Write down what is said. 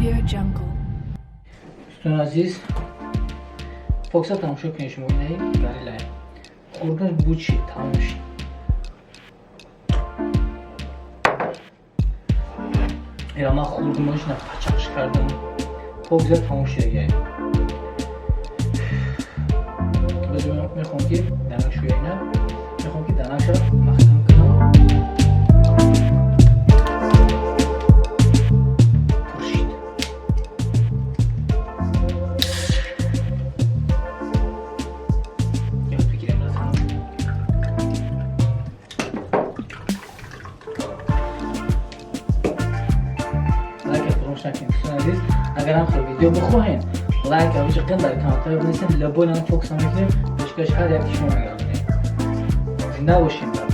Audio Jungle. دوستان عزیز فوکس ها تماشا کنید شما اینه گریلای خوردنش بود شید تمام شید اینا من خوردم باش نه پچقش کردم فوکس ها تمام شید گری بذارم میخوام که دنک شویه اینه میخوام که دنکش رو مختم کنم اگر هم خیلی ویدیو بخواهین لایک و ویژه در کامنت‌ها بنویسین لبون هم فوکس هم میکنیم پیشکش هر یک شما میگم زنده باشین.